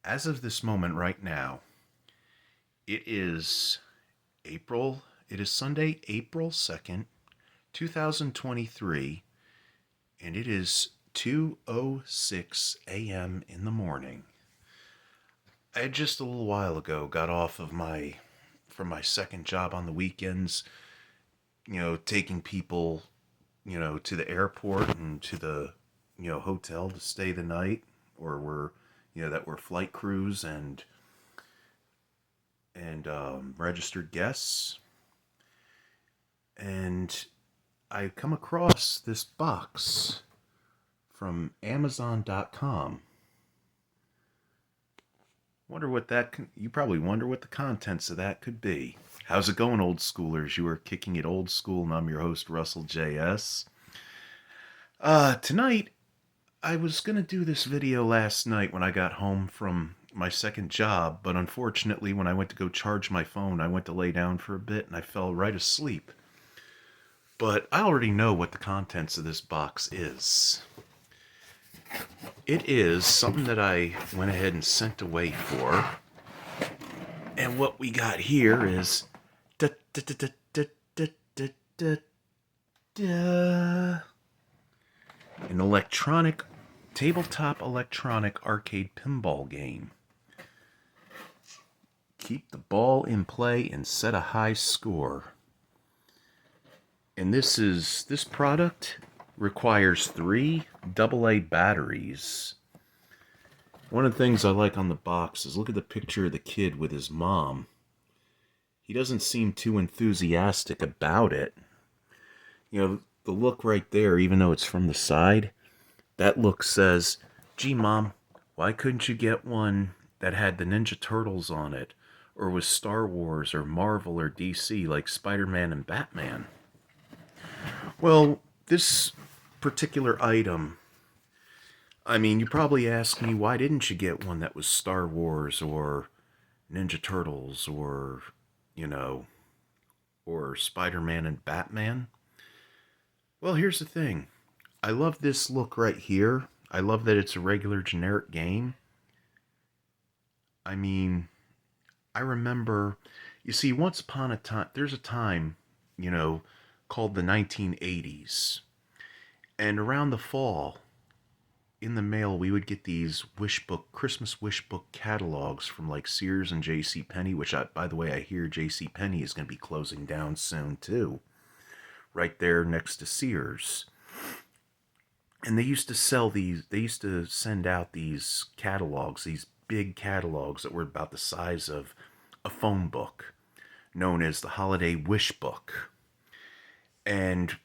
As of this moment right now, it is it is Sunday, April 2nd, 2023, and it is 2:06 a.m. in the morning. I had just a little while ago got off of from my second job on the weekends, taking people, to the airport and to the, hotel to stay the night, or that were flight crews and registered guests. And I come across this box from Amazon.com. You probably wonder what the contents of that could be. How's it going, old schoolers? You are kicking it old school, and I'm your host, Russell J.S. Tonight, I was going to do this video last night when I got home from my second job, but unfortunately, when I went to go charge my phone, I went to lay down for a bit and I fell right asleep. But I already know what the contents of this box is. It is something that I went ahead and sent away for. And what we got here is an tabletop electronic arcade pinball game. Keep the ball in play and set a high score. And this product requires 3 AA batteries. One of the things I like on the box is look at the picture of the kid with his mom. He doesn't seem too enthusiastic about it. The look right there, even though it's from the side, that look says, "Gee, Mom, why couldn't you get one that had the Ninja Turtles on it, or was Star Wars or Marvel or DC like Spider-Man and Batman?" Well, this particular item, you probably ask me, why didn't you get one that was Star Wars or Ninja Turtles or Spider-Man and Batman? Well, here's the thing. I love this look right here. I love that it's a regular generic game. I remember, you see, once upon a time, there's a time, called the 1980s. And around the fall, in the mail, we would get these Christmas wish book catalogs from like Sears and J.C. Penney, which, by the way, I hear J.C. Penney is going to be closing down soon too. Right there next to Sears. And they used to send out these catalogs, these big catalogs that were about the size of a phone book, known as the Holiday Wish Book. And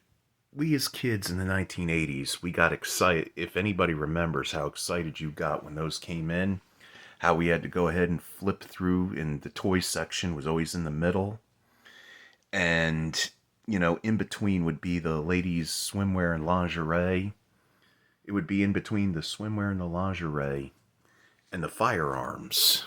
we as kids in the 1980s, we got excited. If anybody remembers how excited you got when those came in, how we had to go ahead and flip through, and the toy section was always in the middle. And, in between would be the ladies' swimwear and lingerie. It would be in between the swimwear and the lingerie and the firearms.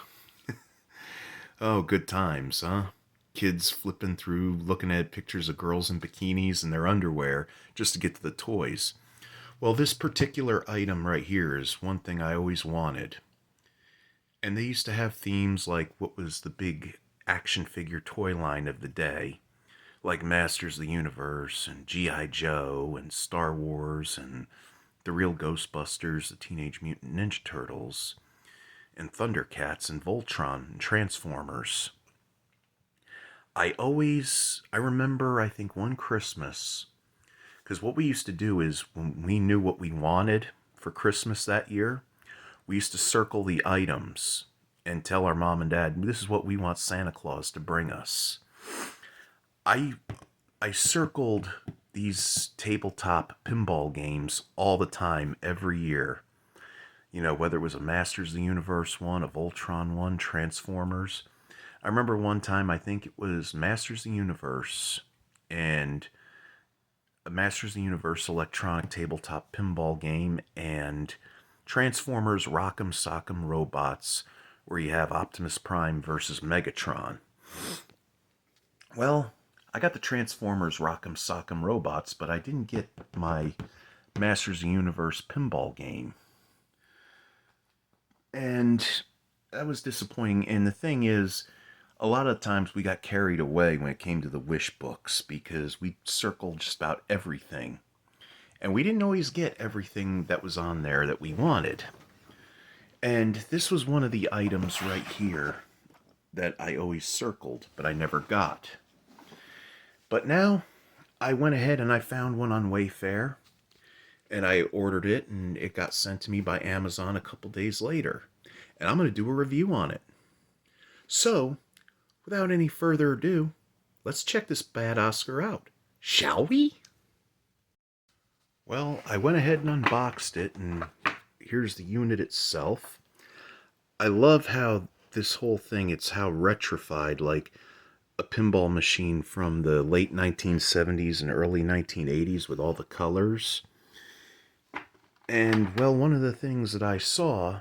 Oh, good times, huh? Kids flipping through, looking at pictures of girls in bikinis and their underwear just to get to the toys. Well, this particular item right here is one thing I always wanted. And they used to have themes like what was the big action figure toy line of the day, like Masters of the Universe and G.I. Joe and Star Wars and the real Ghostbusters, the Teenage Mutant Ninja Turtles, and Thundercats and Voltron and Transformers. I remember, I think one Christmas, because what we used to do is when we knew what we wanted for Christmas that year, we used to circle the items and tell our mom and dad, this is what we want Santa Claus to bring us. I circled these tabletop pinball games all the time, every year. Whether it was a Masters of the Universe one, a Voltron one, Transformers. I remember one time, I think it was Masters of the Universe and a Masters of the Universe electronic tabletop pinball game and Transformers Rock'em Sock'em Robots, where you have Optimus Prime versus Megatron. Well, I got the Transformers Rock'em Sock'em Robots, but I didn't get my Masters of the Universe pinball game. And that was disappointing. And the thing is, a lot of times we got carried away when it came to the wish books because we circled just about everything. And we didn't always get everything that was on there that we wanted. And this was one of the items right here that I always circled, but I never got. But now I went ahead and I found one on Wayfair, and I ordered it, and it got sent to me by Amazon a couple days later. And I'm going to do a review on it. So, without any further ado, let's check this bad Oscar out. Shall we? Well, I went ahead and unboxed it, and here's the unit itself. I love how this whole thing, it's how retrified, like a pinball machine from the late 1970s and early 1980s with all the colors. And, well, one of the things that I saw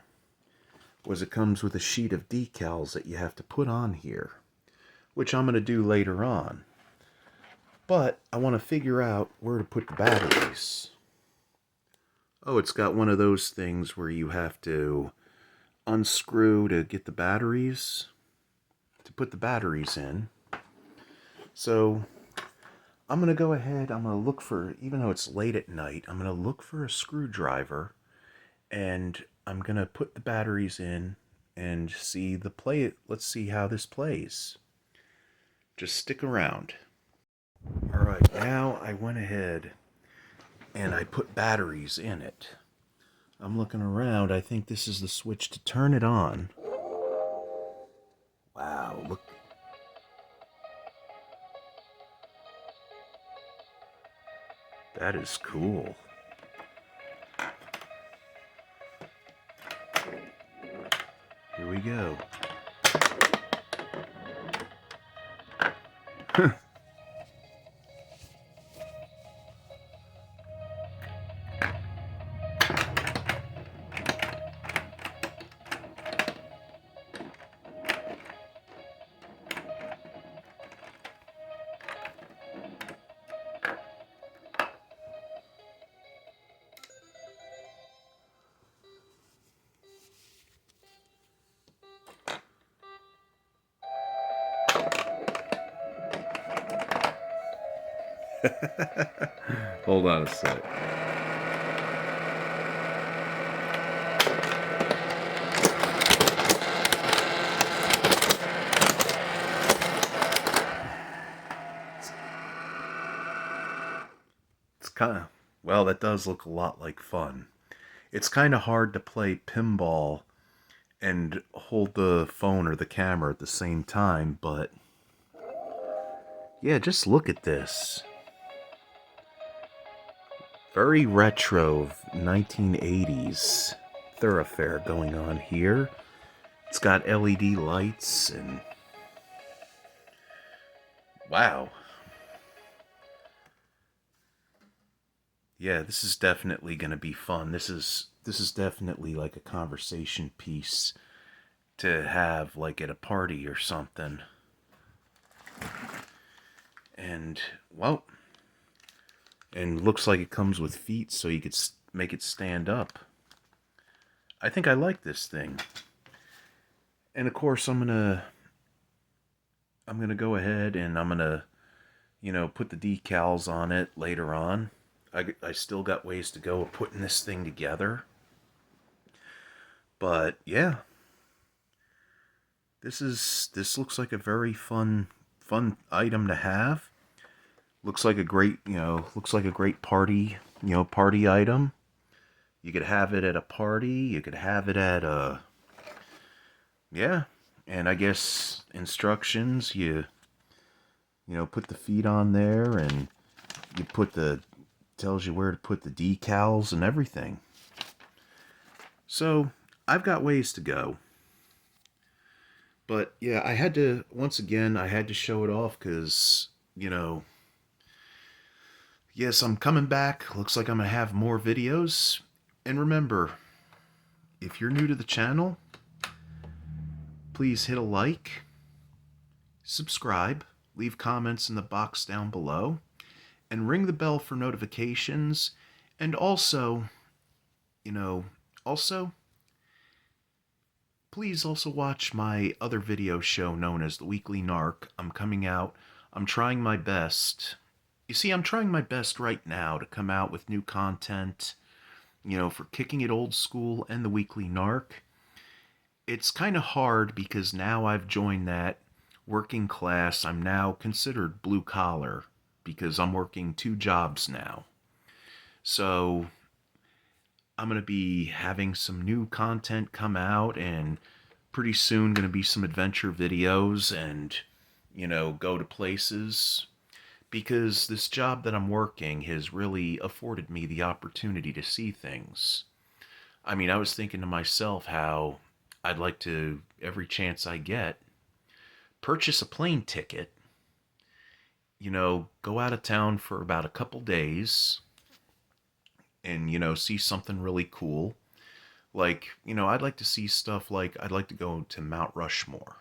was it comes with a sheet of decals that you have to put on here, which I'm going to do later on. But I want to figure out where to put the batteries. Oh, it's got one of those things where you have to unscrew to get the batteries, to put the batteries in. So I'm going to go ahead, I'm going to look for, even though it's late at night, I'm going to look for a screwdriver, and I'm going to put the batteries in and see the play. Let's see how this plays. Just stick around. Alright, now I went ahead and I put batteries in it. I'm looking around. I think this is the switch to turn it on. Wow, look. That is cool. Here we go. Hold on a sec. It's kind of, well, that does look a lot like fun. It's kind of hard to play pinball and hold the phone or the camera at the same time, but yeah, just look at this. Very retro 1980s thoroughfare going on here. It's got LED lights and wow. Yeah, this is definitely going to be fun. This is definitely like a conversation piece to have like at a party or something. And well, and looks like it comes with feet so you could make it stand up. I think I like this thing. And of course I'm gonna go ahead and I'm gonna, put the decals on it later on. I still got ways to go putting this thing together. But yeah, this looks like a very fun item to have. Looks like a great, party, party item. You could have it at a party. You could have it at a, yeah. And I guess instructions, you put the feet on there and you tells you where to put the decals and everything. So I've got ways to go. But yeah, I had to show it off because, yes, I'm coming back. Looks like I'm going to have more videos. And remember, if you're new to the channel, please hit a like, subscribe, leave comments in the box down below, and ring the bell for notifications. And also, Please also watch my other video show known as The Weekly Narc. I'm coming out. I'm trying my best. You see, I'm trying my best right now to come out with new content, for Kicking It Old School and The Weekly Narc. It's kind of hard because now I've joined that working class. I'm now considered blue collar because I'm working two jobs now. So I'm going to be having some new content come out, and pretty soon going to be some adventure videos and, go to places. Because this job that I'm working has really afforded me the opportunity to see things. I mean, I was thinking to myself how I'd like to, every chance I get, purchase a plane ticket, go out of town for about a couple days and, see something really cool. Like, I'd like to see stuff like I'd like to go to Mount Rushmore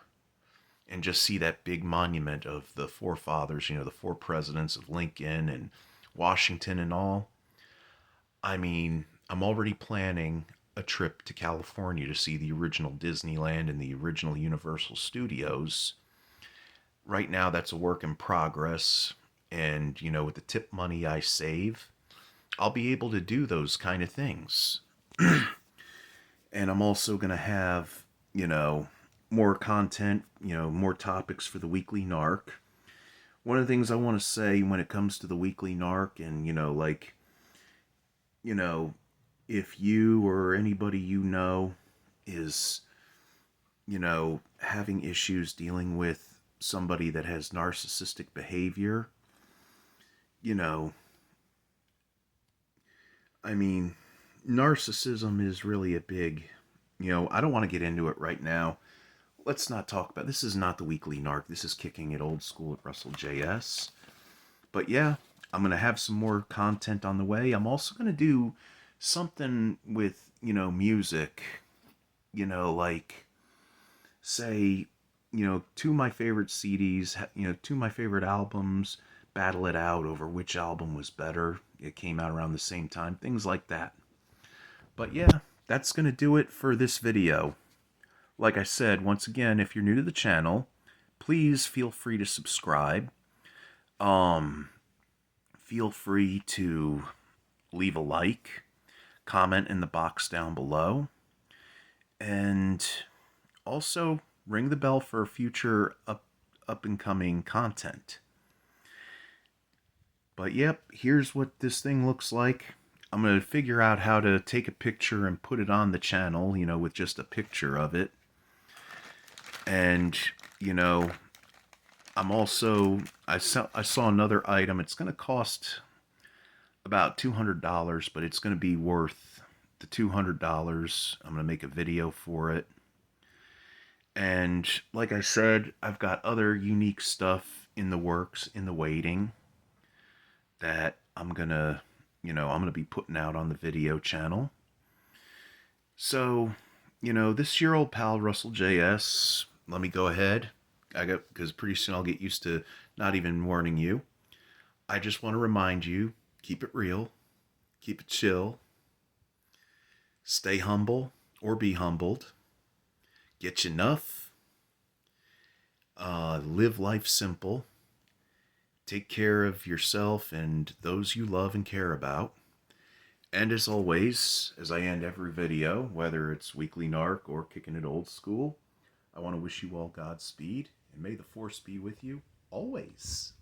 and just see that big monument of the forefathers, the four presidents of Lincoln and Washington and all. I mean, I'm already planning a trip to California to see the original Disneyland and the original Universal Studios. Right now, that's a work in progress. And, with the tip money I save, I'll be able to do those kind of things. And I'm also going to have, more content, more topics for the Weekly Narc. One of the things I want to say when it comes to the Weekly Narc, and, you know, if you or anybody is, having issues dealing with somebody that has narcissistic behavior, you know, I mean, narcissism is really a big, I don't want to get into it right now. Let's not talk about, this is not the Weekly Narc. This is Kicking It Old School at Russell J.S. But yeah, I'm going to have some more content on the way. I'm also going to do something with, music, like, say, two of my favorite CDs, two of my favorite albums, battle it out over which album was better. It came out around the same time, things like that. But yeah, that's going to do it for this video. Like I said, once again, if you're new to the channel, please feel free to subscribe. Feel free to leave a like, comment in the box down below, and also ring the bell for future up and coming content. But yep, here's what this thing looks like. I'm going to figure out how to take a picture and put it on the channel, with just a picture of it. And, I'm also, I saw another item. It's going to cost about $200, but it's going to be worth the $200. I'm going to make a video for it. And like I said, I've got other unique stuff in the works, in the waiting, that I'm going to, I'm going to be putting out on the video channel. So, this is your old pal, Russell J.S. Let me go ahead. Because pretty soon I'll get used to not even warning you. I just want to remind you, keep it real, keep it chill, stay humble or be humbled, get you enough, live life simple, take care of yourself and those you love and care about. And as always, as I end every video, whether it's Weekly Narc or Kicking It Old School, I want to wish you all Godspeed, and may the force be with you always.